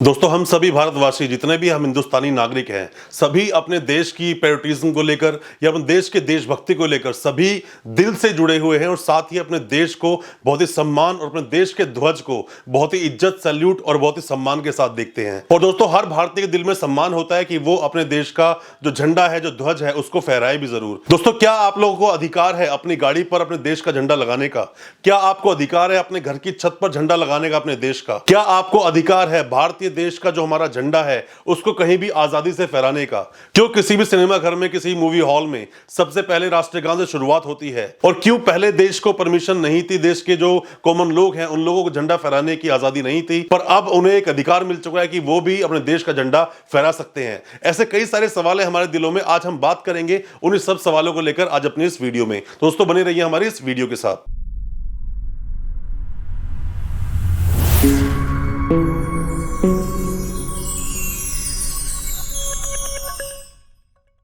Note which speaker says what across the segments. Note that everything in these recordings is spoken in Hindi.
Speaker 1: दोस्तों, हम सभी भारतवासी जितने भी हम हिंदुस्तानी नागरिक हैं, सभी अपने देश की पैट्रियटिज्म को लेकर या अपने देश के देशभक्ति को लेकर सभी दिल से जुड़े हुए हैं और साथ ही अपने देश को बहुत ही सम्मान और अपने देश के ध्वज को बहुत ही इज्जत, सैल्यूट और बहुत ही सम्मान के साथ देखते हैं। और दोस्तों, हर भारतीय के दिल में सम्मान होता है कि वो अपने देश का जो झंडा है, जो ध्वज है, उसको फहराए भी जरूर। दोस्तों, क्या आप लोगों को अधिकार है अपनी गाड़ी पर अपने देश का झंडा लगाने का? क्या आपको अधिकार है अपने घर की छत पर झंडा लगाने का अपने देश का? क्या आपको अधिकार है भारतीय देश का जो हमारा झंडा है उसको कहीं भी आजादी से फहराने का? क्यों किसी भी सिनेमा घर में, किसी मूवी हॉल में सबसे पहले राष्ट्रगान से शुरुआत होती है? और क्यों पहले देश को परमिशन नहीं थी, देश के जो कॉमन लोग हैं उन लोगों को झंडा फहराने की आजादी नहीं थी, पर अब उन्हें एक अधिकार मिल चुका है कि वो भी अपने देश का झंडा फहरा सकते हैं? ऐसे कई सारे सवाल हैं हमारे दिलों में। आज हम बात करेंगे उन्हीं सब सवालों को लेकर आज अपनी इस वीडियो में। दोस्तों, बने रहिए हमारी इस वीडियो के साथ।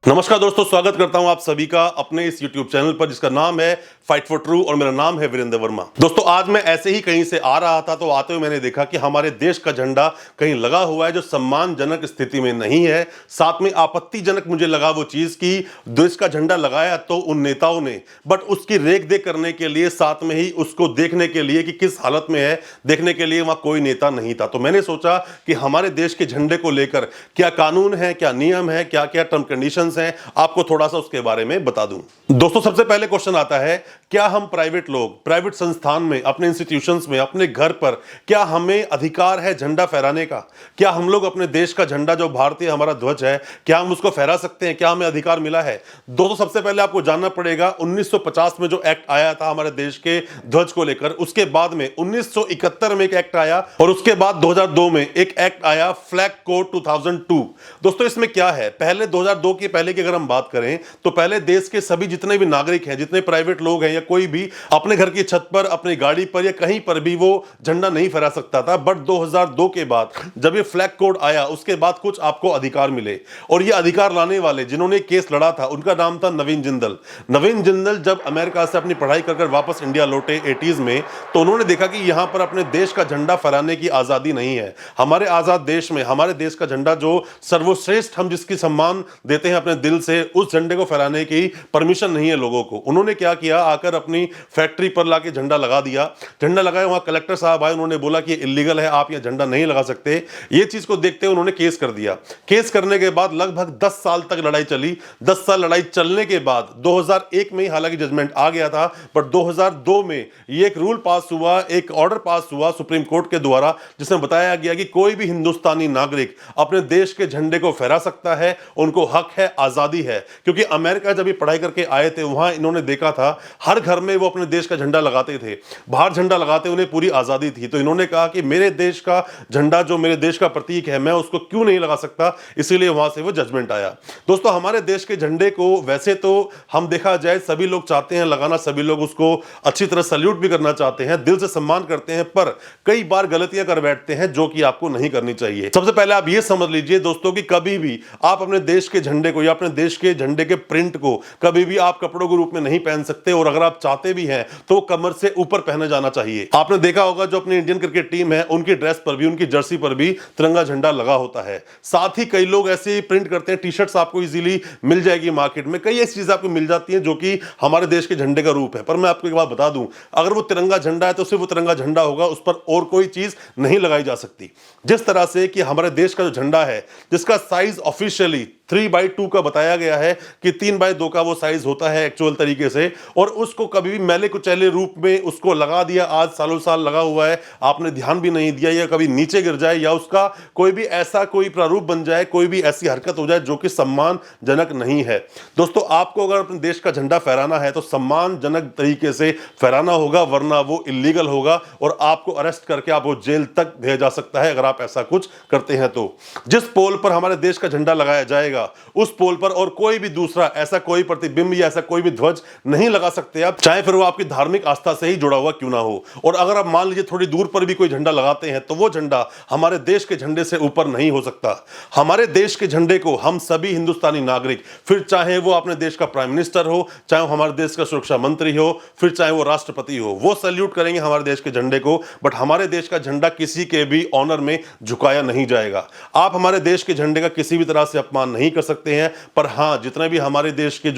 Speaker 1: नमस्कार दोस्तों, स्वागत करता हूं आप सभी का अपने इस YouTube चैनल पर जिसका नाम है फाइट फॉर ट्रू और मेरा नाम है वीरेंद्र वर्मा। दोस्तों, आज मैं ऐसे ही कहीं से आ रहा था तो आते हुए मैंने देखा कि हमारे देश का झंडा कहीं लगा हुआ है जो सम्मानजनक स्थिति में नहीं है। साथ में आपत्तिजनक मुझे लगा वो चीज कि देश का झंडा लगाया तो उन नेताओं ने, बट उसकी रेख देख करने के लिए, साथ में ही उसको देखने के लिए कि किस हालत में है, देखने के लिए वहां कोई नेता नहीं था। तो मैंने सोचा कि हमारे देश के झंडे को लेकर क्या कानून है, क्या नियम है, क्या क्या टर्म कंडीशंस हैं, आपको थोड़ा सा उसके बारे में बता दूं। दोस्तों, सबसे पहले क्वेश्चन आता है, क्या हम प्राइवेट लोग, प्राइवेट संस्थान में, अपने इंस्टीट्यूशंस में, अपने घर पर क्या हमें अधिकार है झंडा फहराने का? क्या हम लोग अपने देश का झंडा जो भारतीय हमारा ध्वज है, क्या हम उसको फहरा सकते हैं? क्या हमें अधिकार मिला है? दोस्तों, सबसे पहले आपको जानना पड़ेगा 1950 में जो एक्ट आया था हमारे देश के ध्वज को लेकर, उसके बाद में 1971 में एक एक्ट आया और उसके बाद 2002 में एक एक्ट आया फ्लैग कोड 2002। दोस्तों, इसमें क्या है, पहले 2002 के पहले की अगर हम बात करें तो पहले देश के सभी जितने भी नागरिक हैं, जितने प्राइवेट लोग हैं या कोई भी अपने घर की छत पर, अपनी गाड़ी पर या कहीं पर भी वो झंडा नहीं फहरा सकता था। बट 2002 के बाद जब ये फ्लैग कोड आया उसके बाद कुछ आपको अधिकार मिले और ये अधिकार लाने वाले जिन्होंने केस लड़ा था उनका नाम था नवीन जिंदल। नवीन जिंदल जब अमेरिका से अपनी पढ़ाई कर वापस इंडिया लौटे 80s में, तो उन्होंने देखा कि यहां पर अपने देश का झंडा फहराने की आजादी नहीं है। हमारे आजाद देश में हमारे देश का झंडा जो सर्वश्रेष्ठ, हम जिसकी सम्मान देते हैं अपने दिल से, उस झंडे को फहराने की परमिशन नहीं है लोगों को। उन्होंने क्या किया, आकर अपनी फैक्ट्री पर लाके झंडा लगा दिया। झंडा लगाया, वहां कलेक्टर साहब आए, उन्होंने बोला कि इल्लीगल है, आप यह झंडा नहीं लगा सकते। ये चीज को देखते हुए उन्होंने केस कर दिया। केस करने के बाद लगभग 10 साल तक लड़ाई चली। 10 साल लड़ाई चलने के बाद 2001 में हालांकि जजमेंट आ गया था, पर 2002 में ये एक रूल पास हुआ, एक ऑर्डर पास हुआ सुप्रीम कोर्ट के द्वारा, जिसमें बताया गया कि कोई भी हिंदुस्तानी नागरिक अपने देश के झंडे को फहरा सकता है, उनको हक है, आजादी है। क्योंकि अमेरिका जब ये पढ़ाई करके आए थे वहां इन्होंने देखा था हर घर में वो अपने देश का झंडा लगाते थे, बाहर झंडा लगाते, उन्हें पूरी आजादी थी। तो इन्होंने कहा कि मेरे देश का झंडा जो मेरे देश का प्रतीक है, मैं उसको क्यों नहीं लगा सकता, इसीलिए वहां से वो जजमेंट आया। दोस्तों, हमारे देश के झंडे को वैसे तो हम देखा जाए सभी लोग चाहते हैं लगाना, सभी लोग उसको अच्छी तरह सैल्यूट भी करना चाहते हैं, दिल से सम्मान करते हैं, पर कई बार गलतियां कर बैठते हैं जो कि आपको नहीं करनी चाहिए। सबसे पहले आप ये समझ लीजिए दोस्तों कि कभी भी आप अपने देश के झंडे को या अपने देश के झंडे के प्रिंट को कभी भी आप कपड़ों के रूप में नहीं पहन सकते, और अगर आप चाहते भी हैं तो कमर से ऊपर पहना जाना चाहिए। आपने देखा होगा जो अपनी इंडियन क्रिकेट टीम है उनकी ड्रेस पर भी, उनकी जर्सी पर भी तिरंगा झंडा लगा होता है। साथ ही कई लोग ऐसे प्रिंट करते हैं, टी शर्ट्स आपको इजीली मिल जाएगी मार्केट में, कई ऐसी चीजें आपको मिल जाती हैं जो कि हमारे देश के झंडे का रूप है। पर मैं आपको एक बात बता दूं, अगर वो तिरंगा झंडा है तो सिर्फ वो तिरंगा झंडा होगा, उस पर और कोई चीज नहीं लगाई जा सकती। जिस तरह से कि हमारे देश का जो झंडा है जिसका साइज ऑफिशियली 3x2 का बताया गया है कि 3x2 का वो साइज होता है एक्चुअल तरीके से, और उसको कभी भी मैले कुचैले रूप में उसको लगा दिया, आज सालों साल लगा हुआ है, आपने ध्यान भी नहीं दिया, या कभी नीचे गिर जाए या उसका कोई भी ऐसा कोई प्रारूप बन जाए, कोई भी ऐसी हरकत हो जाए जो कि सम्मानजनक नहीं है। दोस्तों, आपको अगर अपने देश का झंडा फहराना है तो सम्मानजनक तरीके से फहराना होगा, वरना वो इलीगल होगा और आपको अरेस्ट करके आपको जेल तक भेजा जा सकता है अगर आप ऐसा कुछ करते हैं तो। जिस पोल पर हमारे देश का झंडा लगाया जाएगा रहेगा उस पोल पर और कोई भी दूसरा ऐसा कोई प्रतिबिंब या ऐसा कोई भी ध्वज नहीं लगा सकते आप, चाहे फिर वो आपकी धार्मिक आस्था से ही जुड़ा हुआ क्यों ना हो। और अगर आप मान लीजिए थोड़ी दूर पर भी कोई झंडा लगाते हैं तो वो झंडा हमारे देश के झंडे से ऊपर नहीं हो सकता। हमारे देश के झंडे को हम सभी हिंदुस्तानी नागरिक, फिर चाहे वो अपने देश का प्राइम मिनिस्टर हो, चाहे वो हमारे देश का सुरक्षा मंत्री हो, फिर चाहे वो राष्ट्रपति हो, वो सैल्यूट करेंगे हमारे देश के झंडे को। बट हमारे देश का झंडा किसी के भी ऑनर में झुकाया नहीं जाएगा। आप हमारे देश के झंडे का किसी भी तरह से अपमान नहीं कर सकते हैं। पर हाँ, जितने भी हमारे देश के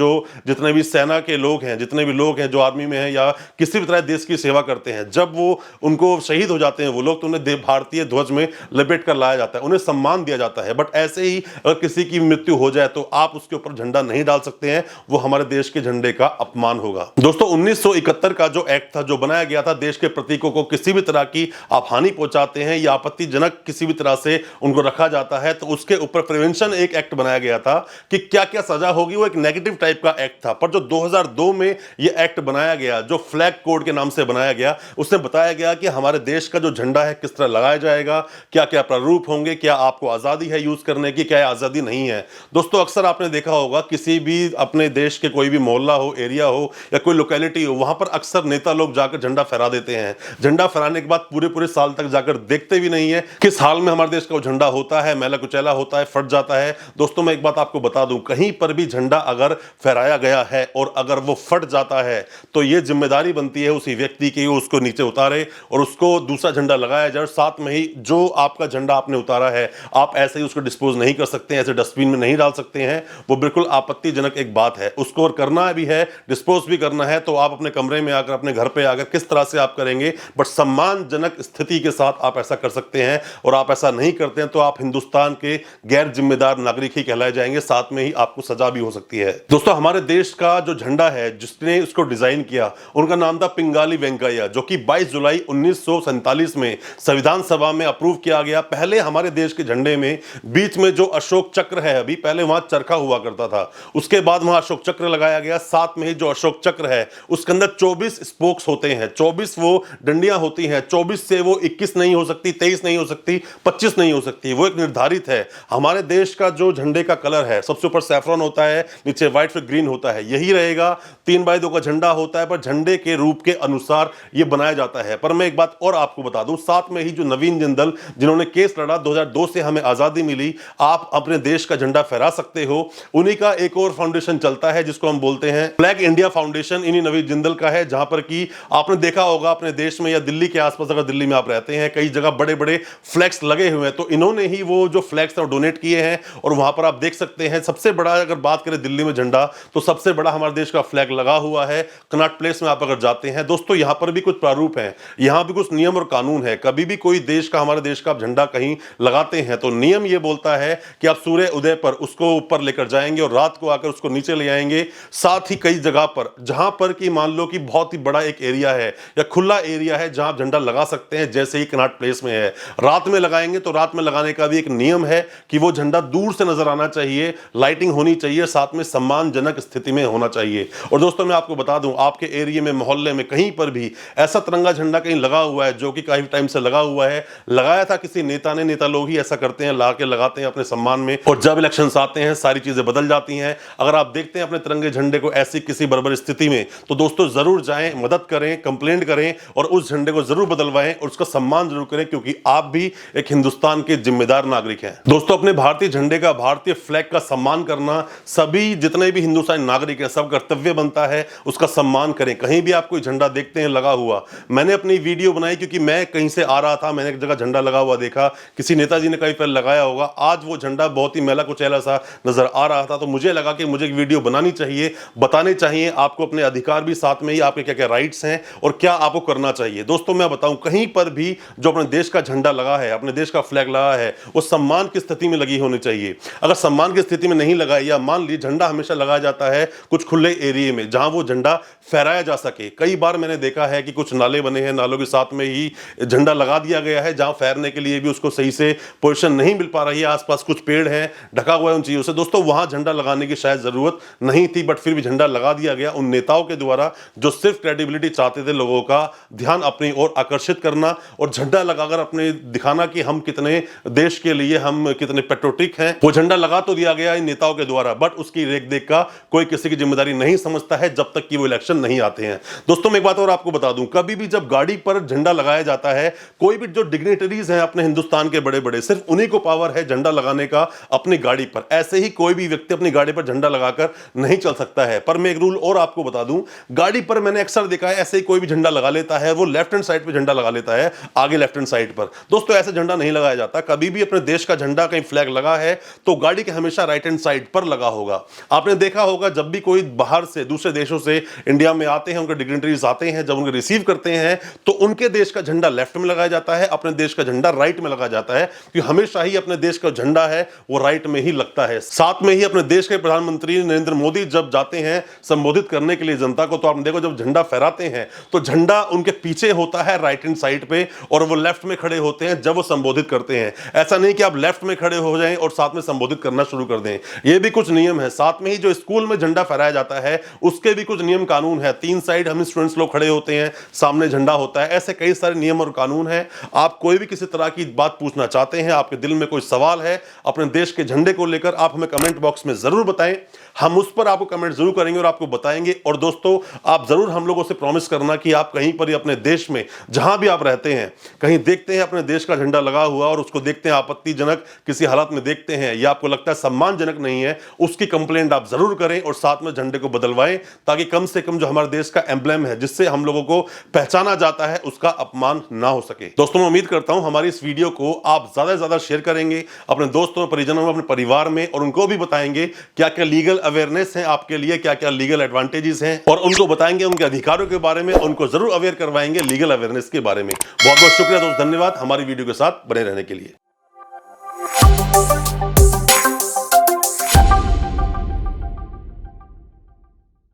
Speaker 1: जितने भी सेना के लोग हैं, जितने भी लोग हैं जो आर्मी में हैं या किसी भी तरह देश की सेवा करते हैं, जब वो उनको शहीद हो जाते हैं वो लोग, तो उन्हें भारतीय ध्वज में लपेट कर लाया जाता है, उन्हें सम्मान दिया जाता है। बट ऐसे ही अगर किसी की मृत्यु हो जाए तो आप उसके ऊपर झंडा नहीं डाल सकते हैं, वो हमारे देश के झंडे का अपमान होगा। दोस्तों 1971 का जो एक्ट था, जो बनाया गया था, देश के प्रतीकों को किसी भी तरह की आप हानि पहुंचाते हैं या आपत्तिजनक किसी भी तरह से उनको रखा जाता है तो उसके ऊपर प्रिवेंशन एक एक्ट बनाया गया था कि क्या क्या सजा होगी। वो एक नेगेटिव टाइप का एक्ट था। पर जो 2002 में ये एक्ट बनाया गया, जो फ्लैग कोड के नाम से बनाया गया, उसमें बताया गया कि हमारे देश का जो झंडा है किस तरह लगाया जाएगा, क्या क्या प्रारूप होंगे, क्या आपको आजादी है यूज करने की, क्या आजादी नहीं है। दोस्तों अक्सर आपने देखा होगा किसी भी अपने देश के कोई भी मोहल्ला हो, एरिया हो या कोई लोकेलिटी हो, वहां पर अक्सर नेता लोग जाकर झंडा फहरा देते हैं। झंडा फहराने के बाद पूरे पूरे साल तक जाकर देखते भी नहीं है किस हाल में हमारे देश का झंडा होता है, मैला कुचैला होता है, फट जाता है। दोस्तों मैं एक बात आपको बता दूं, कहीं पर भी झंडा अगर फहराया गया है और अगर वो फट जाता है तो ये जिम्मेदारी बनती है उसी व्यक्ति की, उसको नीचे उतारे और उसको दूसरा झंडा लगाया जाए। साथ में ही जो आपका झंडा आपने उतारा है आप ऐसे ही उसको डिस्पोज नहीं कर सकते हैं, ऐसे डस्टबिन में नहीं डाल सकते हैं। वो बिल्कुल आपत्तिजनक एक बात है। उसको और करना भी है, डिस्पोज भी करना है, तो आप अपने कमरे में आकर, अपने घर पे आकर किस तरह से आप करेंगे, बट सम्मानजनक स्थिति के साथ आप ऐसा कर सकते हैं। और आप ऐसा नहीं करते हैं तो आप हिंदुस्तान के गैर जिम्मेदार नागरिक ही कहलाए जाएंगे, साथ में ही आपको सजा भी हो सकती है। दोस्तों हमारे देश का जो झंडा है, जिसने उसको डिजाइन किया, उनका नाम था पिंगाली वेंकैया, जो कि 22 जुलाई 1947 में संविधान सभा में अप्रूव किया गया। पहले हमारे देश के झंडे में बीच में जो अशोक चक्र है, अभी पहले वहां चरखा हुआ करता था, उसके बाद वहां अशोक चक्र लगाया गया। साथ में ही जो अशोक चक्र है उसके अंदर 24 स्पोक्स होते हैं, 24 वो डंडियां होती हैं। 24 से वो 21 नहीं हो सकती, 23 नहीं हो सकती, 25 नहीं हो सकती, वो एक निर्धारित है। हमारे देश का जो झंडे का कलर है, सबसे ऊपर सैफरन होता है, नीचे व्हाइट फिर ग्रीन होता है, यही रहेगा। 3x2 का झंडा होता है, पर झंडे के रूप के अनुसार ये बनाया जाता है। पर मैं एक बात और आपको बता दूं, साथ में ही जो नवीन जिंदल, जिन्होंने केस लड़ा, 2002 से हमें आजादी मिली, आप अपने देश का झंडा फहरा सकते हो। उन्हीं का एक और फाउंडेशन चलता है जिसको हम बोलते हैं फ्लैग इंडिया फाउंडेशन, इन्हीं नवीन जिंदल का है। जहां पर कि आपने देखा होगा अपने देश में या दिल्ली के आसपास, अगर दिल्ली में आप रहते हैं, कई जगह बड़े बड़े फ्लैग्स लगे हुए हैं, तो इन्होंने ही वो जो फ्लैग्स हैं डोनेट किए हैं। और वहां पर आप देख सकते हैं सबसे बड़ा, अगर बात करें दिल्ली में झंडा, तो सबसे बड़ा हमारे देश का फ्लैग लगा हुआ है कनॉट प्लेस में। आप अगर जाते हैं दोस्तों, यहां पर भी कुछ प्रारूप हैं, यहां भी कुछ नियम और कानून है। कभी भी कोई देश का, हमारे देश का आप झंडा कहीं लगाते हैं तो नियम यह बोलता है कि आप सूर्य उदय पर उसको ऊपर लेकर जाएंगे और रात को आकर उसको नीचे ले आएंगे। साथ ही कई जगह पर, जहां पर कि मान लो कि बहुत ही बड़ा एक एरिया है या खुला एरिया है जहां आप झंडा लगा सकते हैं, जैसे ही कनॉट प्लेस में है, रात में लगाएंगे तो रात में लगाने का भी एक नियम है कि वो झंडा दूर से नजर आना चाहिए, लाइटिंग होनी चाहिए, साथ में सम्मानजनक स्थिति में होना चाहिए। और दोस्तों मैं आपको बता दूं, आपके एरिया में, मोहल्ले में कहीं पर भी ऐसा तिरंगा झंडा कहीं लगा हुआ है जो कि काफी टाइम से लगा हुआ है, लगाया था किसी नेता ने, नेता लोग ही ऐसा करते हैं, ला के लगाते हैं अपने सम्मान में, और जब इलेक्शन आते हैं सारी चीजें बदल जाती हैं। अगर आप देखते हैं अपने तिरंगे झंडे को ऐसी किसी बर्बर स्थिति में, तो दोस्तों जरूर जाएं, मदद करें, कंप्लेंट करें और उस झंडे को जरूर बदलवाएं और उसका सम्मान जरूर करें, क्योंकि आप भी एक हिंदुस्तान के जिम्मेदार नागरिक हैं। दोस्तों अपने भारतीय झंडे का, भारतीय फ्लैग का सम्मान करना सभी जितने भी हिंदुस्तानी नागरिक हैं सब कर्तव्य बनता है, उसका सम्मान करें। कहीं भी आप कोई झंडा देखते हैं लगा हुआ, मैंने अपनी वीडियो बनाई क्योंकि मैं कहीं से आ रहा था, मैंने एक जगह झंडा लगा हुआ देखा, किसी नेताजी ने कहीं पर लगाया होगा, आज वो झंडा बहुत ही मैला कुचैला सा नजर आ रहा था, तो मुझे लगा कि मुझे एक वीडियो बनानी चाहिए, बताने चाहिए आपको अपने अधिकार भी, साथ में ही आपके क्या क्या राइट्स हैं और क्या आपको करना चाहिए। दोस्तों मैं बताऊं, कहीं पर भी जो अपने देश का झंडा लगा है, अपने देश का फ्लैग लगा है, वो सम्मान की स्थिति में लगी होनी चाहिए। अगर सम्मान की स्थिति में नहीं लगा, या मान लीजिए झंडा हमेशा लगाया जाता है कुछ खुले एरिया में जहां वो झंडा फहराया जा सके। कई बार मैंने देखा है कि कुछ नाले बने हैं, नालों के साथ में ही झंडा लगा दिया गया है, जहां फहरने के लिए भी उसको सही से पोजीशन नहीं मिल पा रही है, आसपास कुछ पेड़ है, ढका हुआ है उन चीजों से। दोस्तों वहां झंडा लगाने की शायद जरूरत नहीं थी, बट फिर भी झंडा लगा दिया गया उन नेताओं के द्वारा जो सिर्फ क्रेडिबिलिटी चाहते थे, लोगों का ध्यान अपनी ओर आकर्षित करना और झंडा लगाकर अपने दिखाना कि हम कितने देश के लिए हम कितने पेट्रोटिक हैं। वो झंडा लगा तो दिया गया इन नेताओं के द्वारा, बट उसकी रेख देख का कोई किसी की जिम्मेदारी नहीं समझता है जब तक कि वो इलेक्शन नहीं आते हैं। दोस्तों मैं एक बात और आपको बता दूं, कभी भी जब गाड़ी पर झंडा लगाया जाता है, कोई भी जो डिग्निटरीज हैं अपने हिंदुस्तान के बड़े बड़े, सिर्फ उन्हीं को पावर है झंडा लगाने का अपनी गाड़ी पर। ऐसे ही कोई भी व्यक्ति अपनी गाड़ी पर झंडा लगाकर नहीं चल सकता है। पर मैं एक रूल और आपको बता दूं, गाड़ी पर मैंने अक्सर देखा है ऐसे ही कोई भी झंडा लगा लेता है, वो लेफ्ट हैंड साइड पे झंडा लगा लेता है, आगे लेफ्ट हैंड साइड पर। दोस्तों ऐसे झंडा नहीं लगाया जाता। कभी भी अपने देश का झंडा कहीं फ्लैग लगा है तो गाड़ी के हमेशा राइट हैंड साइड पर लगा होगा। आपने देखा होगा जब भी कोई बाहर से दूसरे देशों से इंडिया में आते हैं, उनके डिग्निटरीज आते हैं, जब उनको रिसीव करते हैं तो उनके देश का झंडा लेफ्ट में लगाया जाता है, अपने देश का झंडा राइट में लगाया जाता है, क्योंकि हमेशा ही अपने देश का झंडा है वो राइट में ही लगता है। साथ में ही अपने देश के प्रधानमंत्री नरेंद्र मोदी जब जाते हैं संबोधित करने के लिए जनता को, तो आपने देखो जब झंडा फहराते हैं तो झंडा उनके पीछे होता है राइट हैंड साइड पे, और वो लेफ्ट में खड़े होते हैं जब वो संबोधित करते हैं। ऐसा नहीं कि आप लेफ्ट में खड़े हो जाएं और साथ में संबोधित करना शुरू कर दें, ये भी कुछ नियम है। साथ में ही जो स्कूल में झंडा फहराया जाता है उसके भी कुछ नियम कानून है। 3 साइड हम स्टूडेंट्स लोग खड़े होते हैं, सामने झंडा होता है, ऐसे कई सारे नियम और कानून हैं। आप कोई भी किसी तरह की बात पूछना चाहते हैं, आपके दिल में कोई सवाल है अपने देश के झंडे को लेकर, आप हमें कमेंट बॉक्स में जरूर बताएं, हम उस पर आपको कमेंट जरूर करेंगे और आपको बताएंगे। और दोस्तों आप जरूर हम लोगों से प्रॉमिस करना कि आप कहीं पर अपने देश में जहां भी आप रहते हैं, कहीं देखते हैं अपने देश का झंडा लगा हुआ और उसको देखते हैं आपत्तिजनक किसी हालत में देखते हैं या आपको लगता है सम्मानजनक नहीं है, उसकी कंप्लेंट आप जरूर करें और साथ में झंडे को बदलवाएं, ताकि कम से कम जो हमारे देश का एम्ब्लेम है जिससे हम लोगों को पहचाना जाता है उसका अपमान ना हो सके। दोस्तों मैं उम्मीद करता हूं हमारी इस वीडियो को आप ज्यादा से ज्यादा शेयर करेंगे अपने दोस्तों परिजनों में, अपने परिवार में, और उनको भी बताएंगे क्या क्या लीगल अवेयरनेस है आपके लिए, क्या क्या लीगल एडवांटेजेस हैं, और उनको बताएंगे उनके अधिकारों के बारे में, उनको जरूर अवेयर करवाएंगे लीगल अवेयरनेस के बारे में। बहुत बहुत शुक्रिया दोस्त, धन्यवाद हमारी वीडियो के साथ बने रहने के लिए।